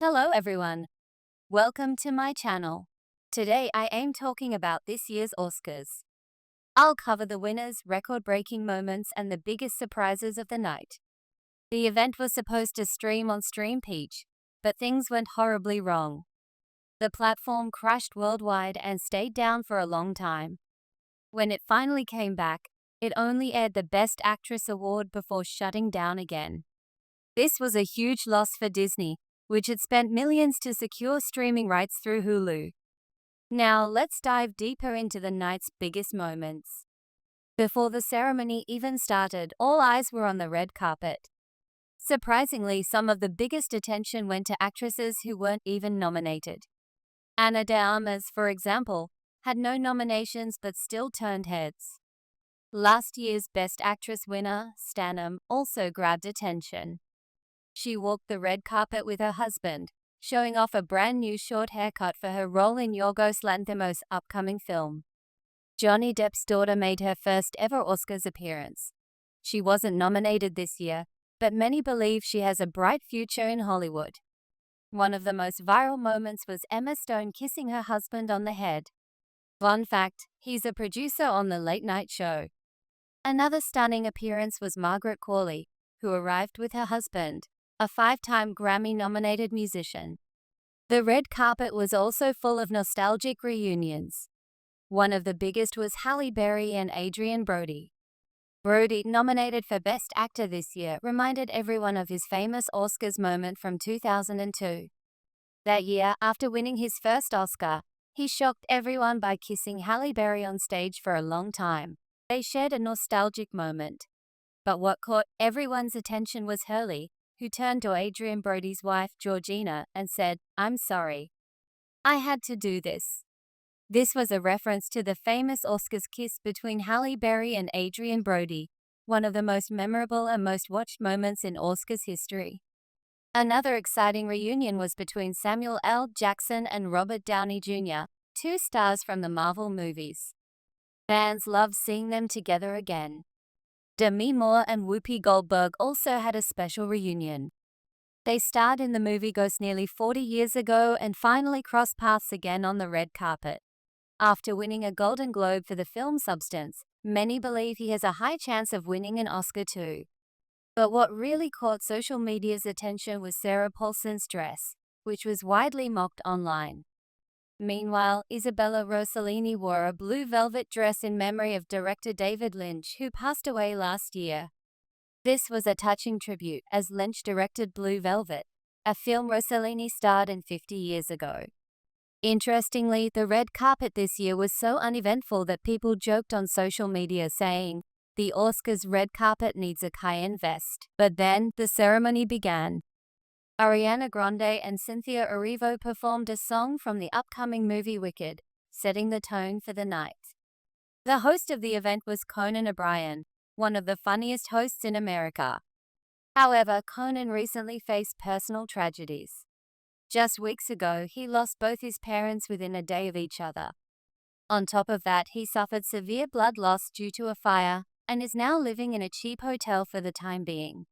Hello everyone. Welcome to my channel. Today I am talking about this year's Oscars. I'll cover the winners, record-breaking moments, and the biggest surprises of the night. The event was supposed to stream on Stream Peach, but things went horribly wrong. The platform crashed worldwide and stayed down for a long time. When it finally came back, it only aired the Best Actress award before shutting down again. This was a huge loss for Disney, which had spent millions to secure streaming rights through Hulu. Now, let's dive deeper into the night's biggest moments. Before the ceremony even started, all eyes were on the red carpet. Surprisingly, some of the biggest attention went to actresses who weren't even nominated. Ana de Armas, for example, had no nominations but still turned heads. Last year's Best Actress winner, Stanham, also grabbed attention. She walked the red carpet with her husband, showing off a brand new short haircut for her role in Yorgos Lanthimos' upcoming film. Johnny Depp's daughter made her first ever Oscars appearance. She wasn't nominated this year, but many believe she has a bright future in Hollywood. One of the most viral moments was Emma Stone kissing her husband on the head. Fun fact, he's a producer on The Late Night Show. Another stunning appearance was Margaret Qualley, who arrived with her husband, a 5-time Grammy-nominated musician. The red carpet was also full of nostalgic reunions. One of the biggest was Halle Berry and Adrien Brody. Brody, nominated for Best Actor this year, reminded everyone of his famous Oscars moment from 2002. That year, after winning his first Oscar, he shocked everyone by kissing Halle Berry on stage for a long time. They shared a nostalgic moment. But what caught everyone's attention was Hurley, who turned to Adrien Brody's wife, Georgina, and said, "I'm sorry. I had to do this." This was a reference to the famous Oscars kiss between Halle Berry and Adrien Brody, one of the most memorable and most watched moments in Oscars history. Another exciting reunion was between Samuel L. Jackson and Robert Downey Jr., two stars from the Marvel movies. Fans loved seeing them together again. Demi Moore and Whoopi Goldberg also had a special reunion. They starred in the movie Ghost nearly 40 years ago and finally crossed paths again on the red carpet. After winning a Golden Globe for the film Substance, many believe he has a high chance of winning an Oscar too. But what really caught social media's attention was Sarah Paulson's dress, which was widely mocked online. Meanwhile, Isabella Rossellini wore a blue velvet dress in memory of director David Lynch, who passed away last year. This was a touching tribute, as Lynch directed Blue Velvet, a film Rossellini starred in 50 years ago. Interestingly, the red carpet this year was so uneventful that people joked on social media saying, "The Oscars red carpet needs a Cayenne vest." But then, the ceremony began. Ariana Grande and Cynthia Erivo performed a song from the upcoming movie Wicked, setting the tone for the night. The host of the event was Conan O'Brien, one of the funniest hosts in America. However, Conan recently faced personal tragedies. Just weeks ago, he lost both his parents within a day of each other. On top of that, he suffered severe blood loss due to a fire and is now living in a cheap hotel for the time being.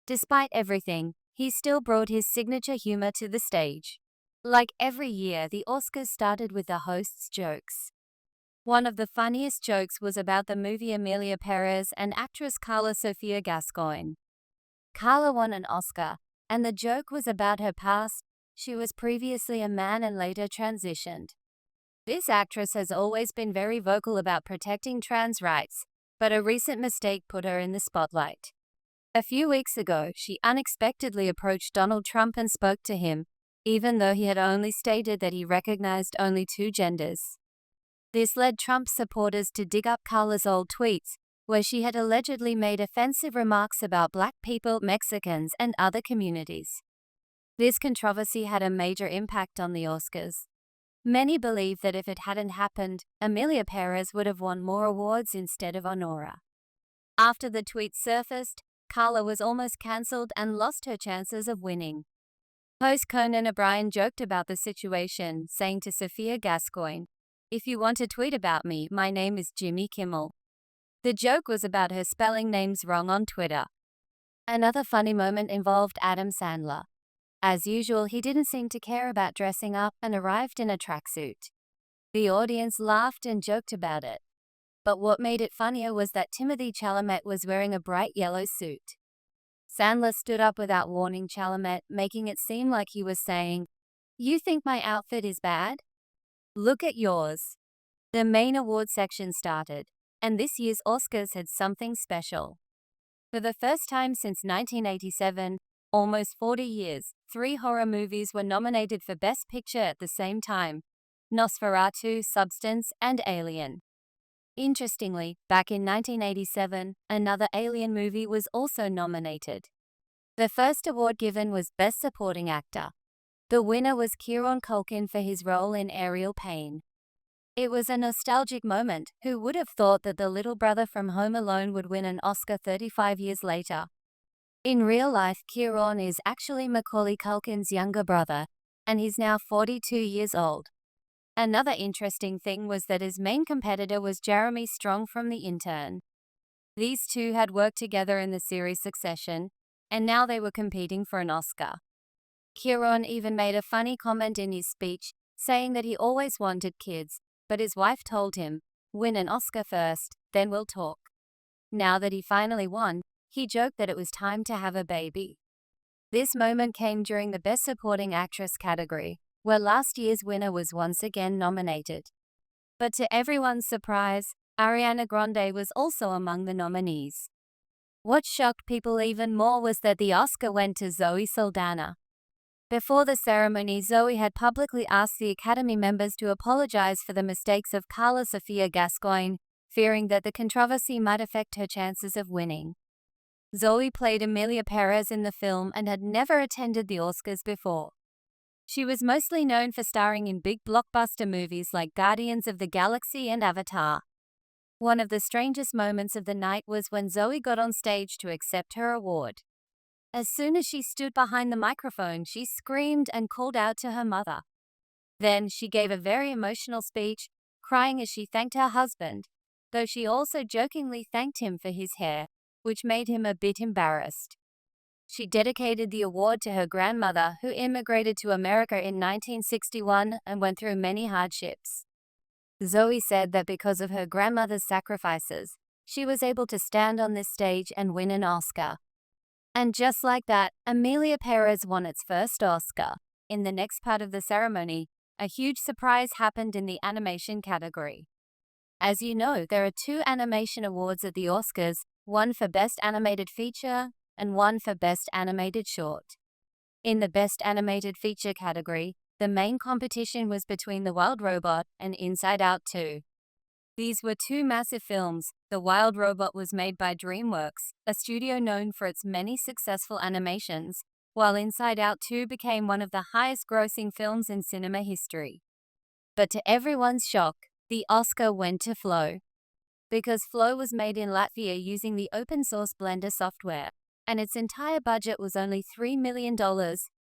Despite everything, he still brought his signature humor to the stage. Like every year, the Oscars started with the host's jokes. One of the funniest jokes was about the movie Emilia Perez and actress Carla Sofia Gascoigne. Carla won an Oscar, and the joke was about her past. She was previously a man and later transitioned. This actress has always been very vocal about protecting trans rights, but a recent mistake put her in the spotlight. A few weeks ago, she unexpectedly approached Donald Trump and spoke to him, even though he had only stated that he recognized only two genders. This led Trump's supporters to dig up Carla's old tweets, where she had allegedly made offensive remarks about Black people, Mexicans, and other communities. This controversy had a major impact on the Oscars. Many believe that if it hadn't happened, Emilia Perez would have won more awards instead of Honora. After the tweet surfaced, Carla was almost cancelled and lost her chances of winning. Host Conan O'Brien joked about the situation, saying to Sophia Gascoigne, "If you want to tweet about me, my name is Jimmy Kimmel." The joke was about her spelling names wrong on Twitter. Another funny moment involved Adam Sandler. As usual, he didn't seem to care about dressing up and arrived in a tracksuit. The audience laughed and joked about it. But what made it funnier was that Timothée Chalamet was wearing a bright yellow suit. Sandler stood up without warning Chalamet, making it seem like he was saying, "You think my outfit is bad? Look at yours." The main award section started, and this year's Oscars had something special. For the first time since 1987, almost 40 years, 3 horror movies were nominated for Best Picture at the same time: Nosferatu, Substance, and Alien. Interestingly, back in 1987, another Alien movie was also nominated. The first award given was Best Supporting Actor. The winner was Kieran Culkin for his role in Ariel Payne. It was a nostalgic moment. Who would have thought that the little brother from Home Alone would win an Oscar 35 years later? In real life, Kieran is actually Macaulay Culkin's younger brother, and he's now 42 years old. Another interesting thing was that his main competitor was Jeremy Strong from The Intern. These two had worked together in the series Succession, and now they were competing for an Oscar. Kieran even made a funny comment in his speech, saying that he always wanted kids, but his wife told him, "Win an Oscar first, then we'll talk." Now that he finally won, he joked that it was time to have a baby. This moment came during the Best Supporting Actress category, where last year's winner was once again nominated. But to everyone's surprise, Ariana Grande was also among the nominees. What shocked people even more was that the Oscar went to Zoe Saldana. Before the ceremony, Zoe had publicly asked the Academy members to apologize for the mistakes of Carla Sofia Gascoigne, fearing that the controversy might affect her chances of winning. Zoe played Emilia Perez in the film and had never attended the Oscars before. She was mostly known for starring in big blockbuster movies like Guardians of the Galaxy and Avatar. One of the strangest moments of the night was when Zoe got on stage to accept her award. As soon as she stood behind the microphone, she screamed and called out to her mother. Then she gave a very emotional speech, crying as she thanked her husband, though she also jokingly thanked him for his hair, which made him a bit embarrassed. She dedicated the award to her grandmother, who immigrated to America in 1961 and went through many hardships. Zoe said that because of her grandmother's sacrifices, she was able to stand on this stage and win an Oscar. And just like that, Emilia Perez won its first Oscar. In the next part of the ceremony, a huge surprise happened in the animation category. As you know, there are 2 animation awards at the Oscars, one for Best Animated Feature and one for Best Animated Short. In the Best Animated Feature category, the main competition was between The Wild Robot and Inside Out 2. These were 2 massive films. The Wild Robot was made by DreamWorks, a studio known for its many successful animations, while Inside Out 2 became one of the highest-grossing films in cinema history. But to everyone's shock, the Oscar went to Flow. Because Flow was made in Latvia using the open-source Blender software, and its entire budget was only $3 million,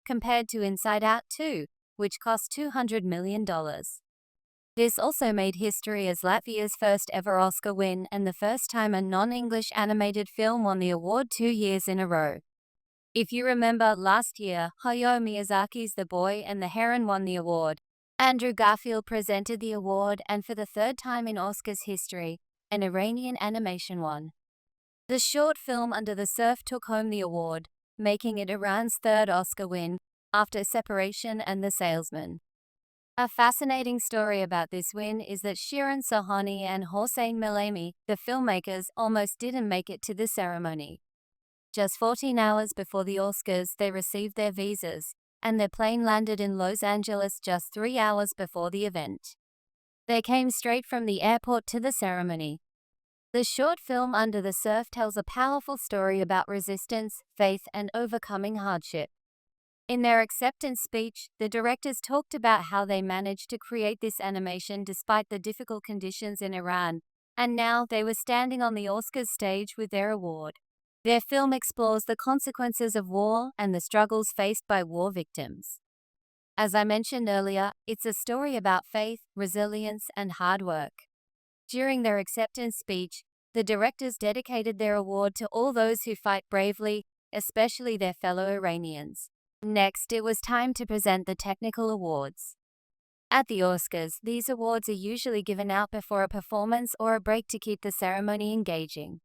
compared to Inside Out 2, which cost $200 million. This also made history as Latvia's first ever Oscar win and the first time a non-English animated film won the award 2 years in a row. If you remember, last year, Hayao Miyazaki's The Boy and the Heron won the award. Andrew Garfield presented the award, and for the 3rd time in Oscars history, an Iranian animation won. The short film Under the Surf took home the award, making it Iran's 3rd Oscar win, after Separation and The Salesman. A fascinating story about this win is that Shirin Sohani and Hossein Melemi, the filmmakers, almost didn't make it to the ceremony. Just 14 hours before the Oscars, they received their visas, and their plane landed in Los Angeles just 3 hours before the event. They came straight from the airport to the ceremony. The short film Under the Surf tells a powerful story about resistance, faith, and overcoming hardship. In their acceptance speech, the directors talked about how they managed to create this animation despite the difficult conditions in Iran, and now they were standing on the Oscars stage with their award. Their film explores the consequences of war and the struggles faced by war victims. As I mentioned earlier, it's a story about faith, resilience, and hard work. During their acceptance speech, the directors dedicated their award to all those who fight bravely, especially their fellow Iranians. Next, it was time to present the technical awards. At the Oscars, these awards are usually given out before a performance or a break to keep the ceremony engaging.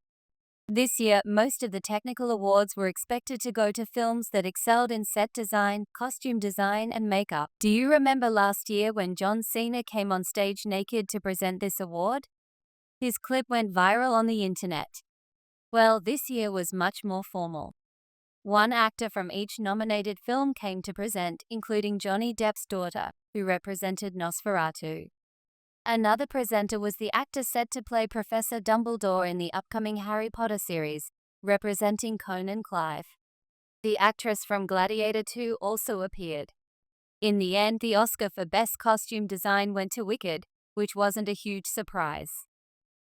This year, most of the technical awards were expected to go to films that excelled in set design, costume design, and makeup. Do you remember last year when John Cena came on stage naked to present this award? His clip went viral on the internet. Well, this year was much more formal. One actor from each nominated film came to present, including Johnny Depp's daughter, who represented Nosferatu. Another presenter was the actor set to play Professor Dumbledore in the upcoming Harry Potter series, representing Conan Clive. The actress from Gladiator 2 also appeared. In the end, the Oscar for Best Costume Design went to Wicked, which wasn't a huge surprise.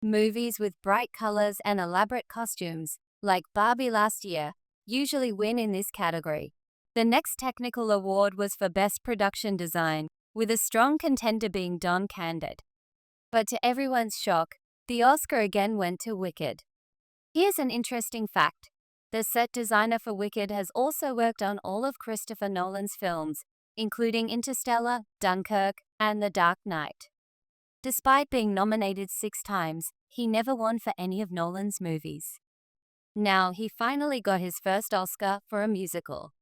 Movies with bright colors and elaborate costumes, like Barbie last year, usually win in this category. The next technical award was for Best Production Design, with a strong contender being Don Candid. But to everyone's shock, the Oscar again went to Wicked. Here's an interesting fact. The set designer for Wicked has also worked on all of Christopher Nolan's films, including Interstellar, Dunkirk, and The Dark Knight. Despite being nominated 6 times, he never won for any of Nolan's movies. Now, he finally got his first Oscar for a musical.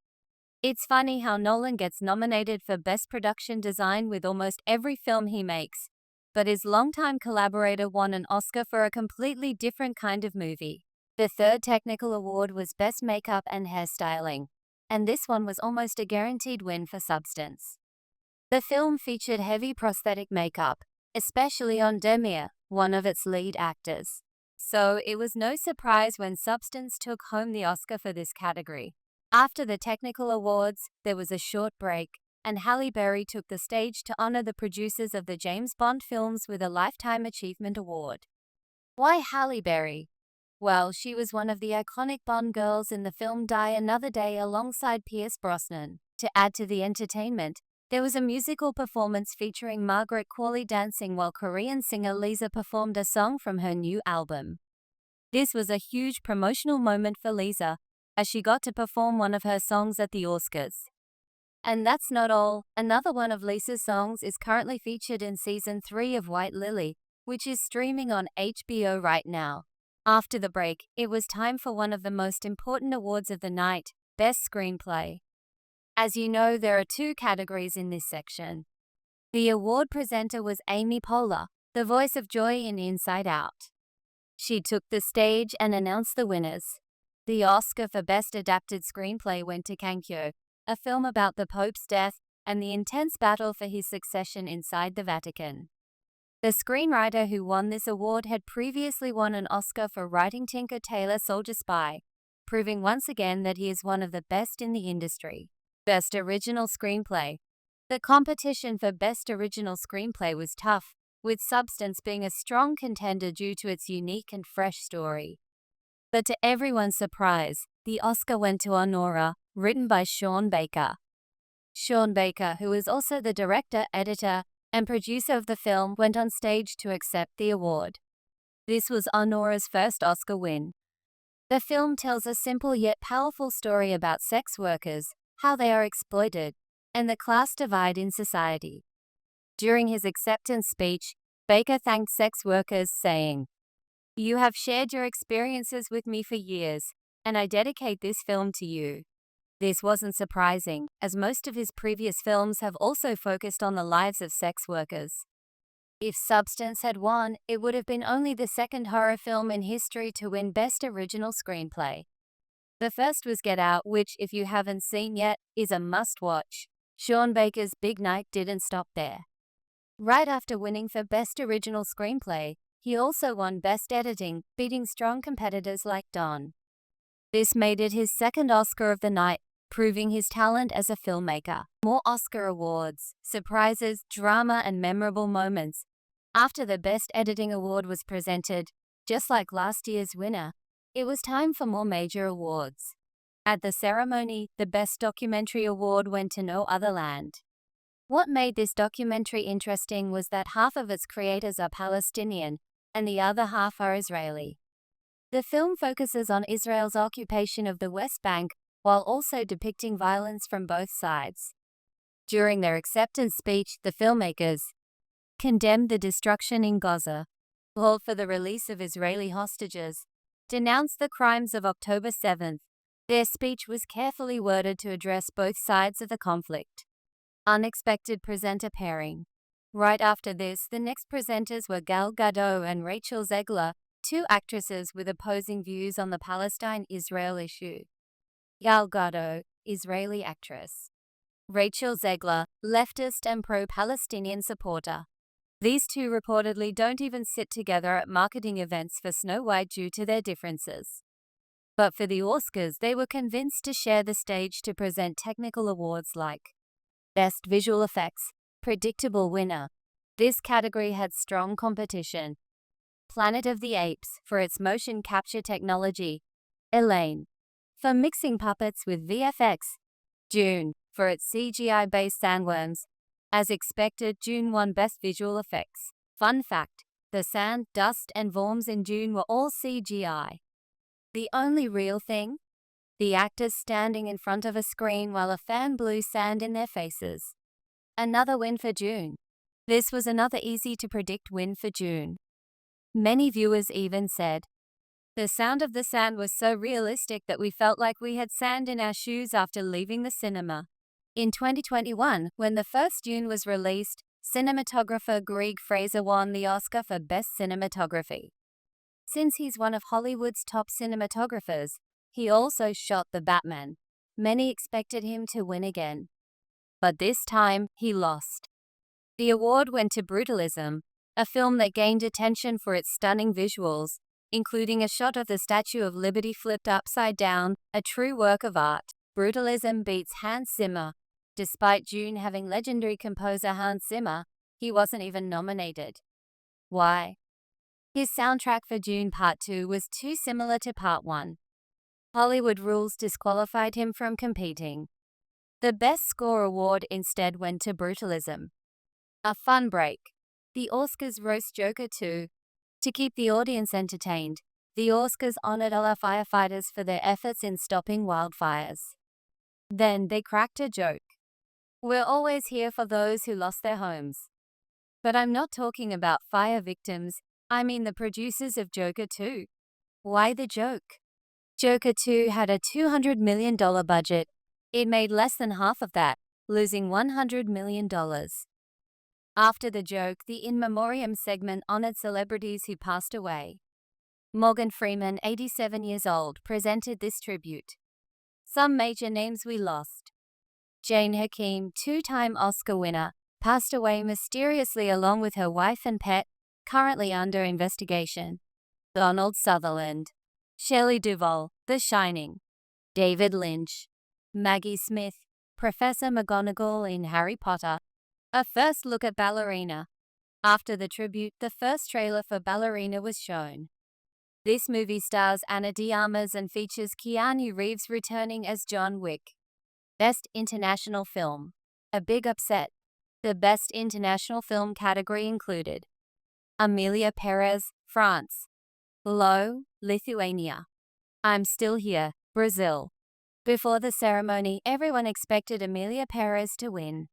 It's funny how Nolan gets nominated for Best Production Design with almost every film he makes, but his longtime collaborator won an Oscar for a completely different kind of movie. The third technical award was Best Makeup and Hairstyling, and this one was almost a guaranteed win for Substance. The film featured heavy prosthetic makeup, especially on Demir, one of its lead actors. So it was no surprise when Substance took home the Oscar for this category. After the technical awards, there was a short break, and Halle Berry took the stage to honor the producers of the James Bond films with a Lifetime Achievement Award. Why Halle Berry? Well, she was one of the iconic Bond girls in the film Die Another Day alongside Pierce Brosnan. To add to the entertainment, there was a musical performance featuring Margaret Qualley dancing while Korean singer Lisa performed a song from her new album. This was a huge promotional moment for Lisa, as she got to perform one of her songs at the Oscars. And that's not all. Another one of Lisa's songs is currently featured in Season 3 of White Lily, which is streaming on HBO right now. After the break, it was time for one of the most important awards of the night, Best Screenplay. As you know, there are 2 categories in this section. The award presenter was Amy Poehler, the voice of Joy in Inside Out. She took the stage and announced the winners. The Oscar for Best Adapted Screenplay went to Cankyo, a film about the Pope's death and the intense battle for his succession inside the Vatican. The screenwriter who won this award had previously won an Oscar for writing Tinker Tailor Soldier Spy, proving once again that he is one of the best in the industry. Best Original Screenplay. The competition for Best Original Screenplay was tough, with Substance being a strong contender due to its unique and fresh story. But to everyone's surprise, the Oscar went to Honora, written by Sean Baker. Sean Baker, who is also the director, editor, and producer of the film, went on stage to accept the award. This was Honora's first Oscar win. The film tells a simple yet powerful story about sex workers, how they are exploited, and the class divide in society. During his acceptance speech, Baker thanked sex workers, saying, "You have shared your experiences with me for years, and I dedicate this film to you." This wasn't surprising, as most of his previous films have also focused on the lives of sex workers. If Substance had won, it would have been only the second horror film in history to win Best Original Screenplay. The first was Get Out, which, if you haven't seen yet, is a must-watch. Sean Baker's big night didn't stop there. Right after winning for Best Original Screenplay, he also won Best Editing, beating strong competitors like Don. This made it his second Oscar of the night, proving his talent as a filmmaker. More Oscar awards, surprises, drama, and memorable moments. After the Best Editing Award was presented, just like last year's winner, it was time for more major awards. At the ceremony, the Best Documentary Award went to No Other Land. What made this documentary interesting was that half of its creators are Palestinian, and the other half are Israeli. The film focuses on Israel's occupation of the West Bank, while also depicting violence from both sides. During their acceptance speech, the filmmakers condemned the destruction in Gaza, called for the release of Israeli hostages, denounced the crimes of October 7th. Their speech was carefully worded to address both sides of the conflict. Unexpected presenter pairing. Right after this, the next presenters were Gal Gadot and Rachel Zegler, two actresses with opposing views on the Palestine-Israel issue. Gal Gadot, Israeli actress. Rachel Zegler, leftist and pro-Palestinian supporter. These two reportedly don't even sit together at marketing events for Snow White due to their differences. But for the Oscars, they were convinced to share the stage to present technical awards like Best Visual Effects, predictable winner. This category had strong competition. Planet of the Apes for its motion capture technology. Elaine for mixing puppets with VFX. Dune for its CGI-based sandworms. As expected, Dune won Best Visual Effects. Fun fact, the sand, dust, and worms in Dune were all CGI. The only real thing? The actors standing in front of a screen while a fan blew sand in their faces. Another win for Dune. This was another easy-to-predict win for Dune. Many viewers even said, "The sound of the sand was so realistic that we felt like we had sand in our shoes after leaving the cinema." In 2021, when the first Dune was released, cinematographer Greig Fraser won the Oscar for Best Cinematography. Since he's one of Hollywood's top cinematographers, he also shot The Batman. Many expected him to win again. But this time, he lost. The award went to Brutalism, a film that gained attention for its stunning visuals, including a shot of the Statue of Liberty flipped upside down, a true work of art. Brutalism beats Hans Zimmer. Despite Dune having legendary composer Hans Zimmer, he wasn't even nominated. Why? His soundtrack for Dune Part 2 was too similar to Part 1. Hollywood rules disqualified him from competing. The Best Score award instead went to Brutalism. A fun break. The Oscars roast Joker 2. To keep the audience entertained, the Oscars honored all firefighters for their efforts in stopping wildfires. Then they cracked a joke. "We're always here for those who lost their homes." But I'm not talking about fire victims, I mean the producers of Joker 2. Why the joke? Joker 2 had a $200 million budget. It made less than half of that, losing $100 million. After the joke, the In Memoriam segment honored celebrities who passed away. Morgan Freeman, 87 years old, presented this tribute. Some major names we lost. Jane Hakim, two-time Oscar winner, passed away mysteriously along with her wife and pet, currently under investigation. Donald Sutherland. Shelley Duvall, The Shining. David Lynch. Maggie Smith, Professor McGonagall in Harry Potter. A first look at Ballerina. After the tribute, the first trailer for Ballerina was shown. This movie stars Ana de Armas and features Keanu Reeves returning as John Wick. Best International Film. A big upset. The Best International Film category included Amelia Perez, France. Low, Lithuania. I'm Still Here, Brazil. Before the ceremony, everyone expected Amelia Perez to win.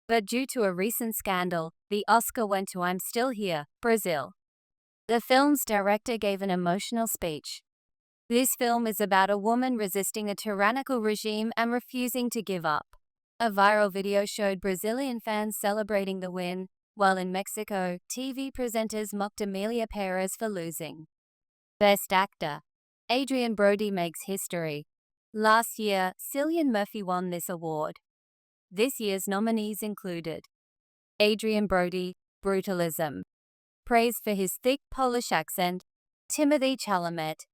But due to a recent scandal, the Oscar went to I'm Still Here, Brazil. The film's director gave an emotional speech. This film is about a woman resisting a tyrannical regime and refusing to give up. A viral video showed Brazilian fans celebrating the win, while in Mexico, TV presenters mocked Amelia Perez for losing. Best Actor. Adrien Brody makes history. Last year, Cillian Murphy won this award. This year's nominees included Adrien Brody, Brutalism. Praise for his thick Polish accent. Timothée Chalamet.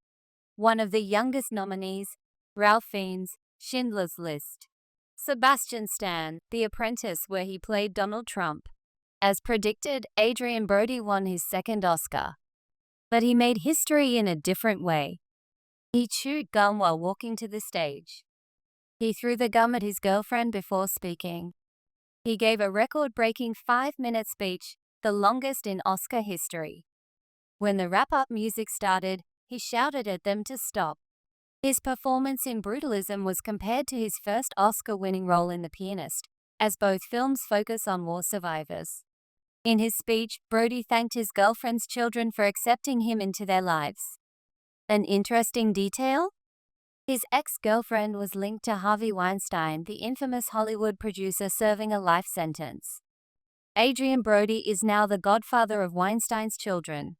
One of the youngest nominees, Ralph Fiennes, Schindler's List. Sebastian Stan, The Apprentice, where he played Donald Trump. As predicted, Adrien Brody won his second Oscar. But he made history in a different way. He chewed gum while walking to the stage. He threw the gum at his girlfriend before speaking. He gave a record-breaking 5-minute speech, the longest in Oscar history. When the wrap-up music started, he shouted at them to stop. His performance in Brutalism was compared to his first Oscar-winning role in The Pianist, as both films focus on war survivors. In his speech, Brody thanked his girlfriend's children for accepting him into their lives. An interesting detail? His ex-girlfriend was linked to Harvey Weinstein, the infamous Hollywood producer serving a life sentence. Adrien Brody is now the godfather of Weinstein's children.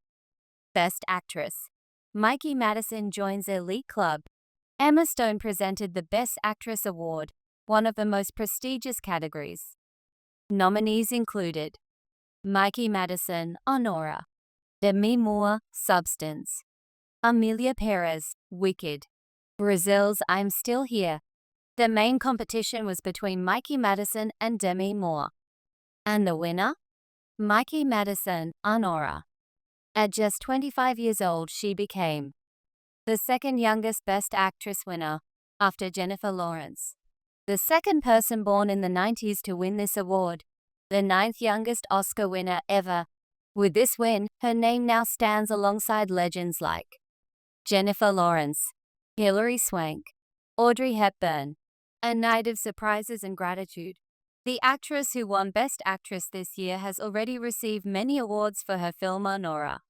Best Actress. Mikey Madison joins Elite Club. Emma Stone presented the Best Actress Award, one of the most prestigious categories. Nominees included Mikey Madison, Honora; Demi Moore, Substance; Amelia Perez, Wicked; Brazil's I'm Still Here. The main competition was between Mikey Madison and Demi Moore. And the winner? Mikey Madison, Honora. At just 25 years old, she became the second youngest Best Actress winner, after Jennifer Lawrence. The second person born in the 90s to win this award, the ninth youngest Oscar winner ever. With this win, her name now stands alongside legends like Jennifer Lawrence, Hilary Swank, Audrey Hepburn. A night of surprises and gratitude. The actress who won Best Actress this year has already received many awards for her film Honora.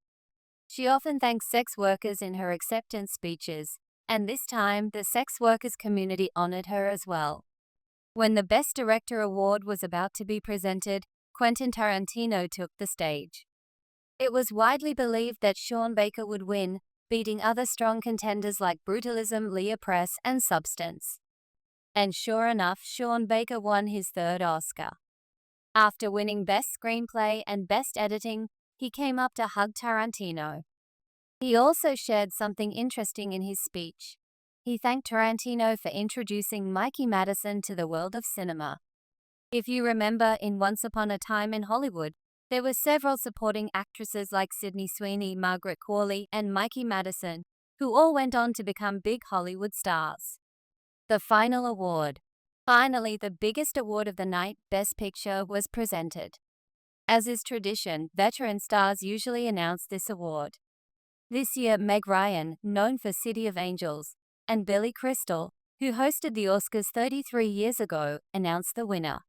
She often thanks sex workers in her acceptance speeches, and this time the sex workers community honored her as well. When the Best Director award was about to be presented, Quentin Tarantino took the stage. It was widely believed that Sean Baker would win, beating other strong contenders like Brutalism, Leah Press, and Substance. And sure enough, Sean Baker won his third Oscar. After winning Best Screenplay and Best Editing, he came up to hug Tarantino. He also shared something interesting in his speech. He thanked Tarantino for introducing Mikey Madison to the world of cinema. If you remember, in Once Upon a Time in Hollywood, there were several supporting actresses like Sydney Sweeney, Margaret Qualley, and Mikey Madison, who all went on to become big Hollywood stars. The final award. Finally, the biggest award of the night, Best Picture, was presented. As is tradition, veteran stars usually announce this award. This year, Meg Ryan, known for City of Angels, and Billy Crystal, who hosted the Oscars 33 years ago, announced the winner.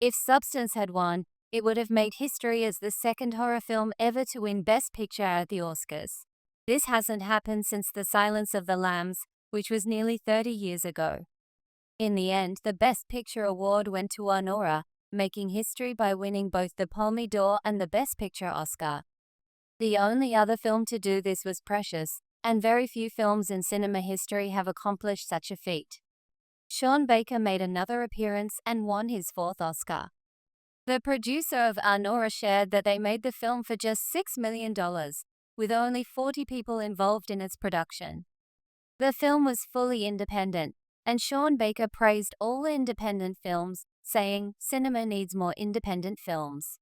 If Substance had won, it would have made history as the second horror film ever to win Best Picture at the Oscars. This hasn't happened since The Silence of the Lambs, which was nearly 30 years ago. In the end, the Best Picture award went to Honora, making history by winning both the Palme d'Or and the Best Picture Oscar. The only other film to do this was Precious, and very few films in cinema history have accomplished such a feat. Sean Baker made another appearance and won his fourth Oscar. The producer of Honora shared that they made the film for just $6 million, with only 40 people involved in its production. The film was fully independent, and Sean Baker praised all independent films, saying, "Cinema needs more independent films."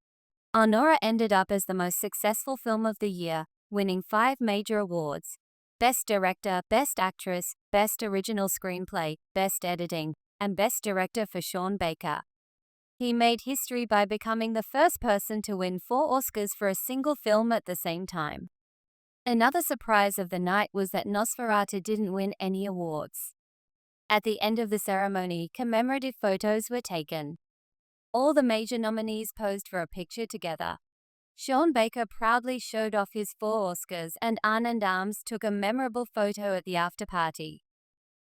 Honora ended up as the most successful film of the year, winning 5 major awards: Best Director, Best Actress, Best Original Screenplay, Best Editing, and Best Director for Sean Baker. He made history by becoming the first person to win 4 Oscars for a single film at the same time. Another surprise of the night was that Nosferatu didn't win any awards. At the end of the ceremony, commemorative photos were taken. All the major nominees posed for a picture together. Sean Baker proudly showed off his 4 Oscars, and Anand Arms took a memorable photo at the after-party.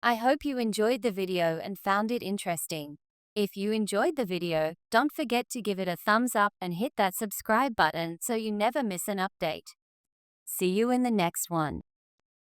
I hope you enjoyed the video and found it interesting. If you enjoyed the video, don't forget to give it a thumbs up and hit that subscribe button so you never miss an update. See you in the next one.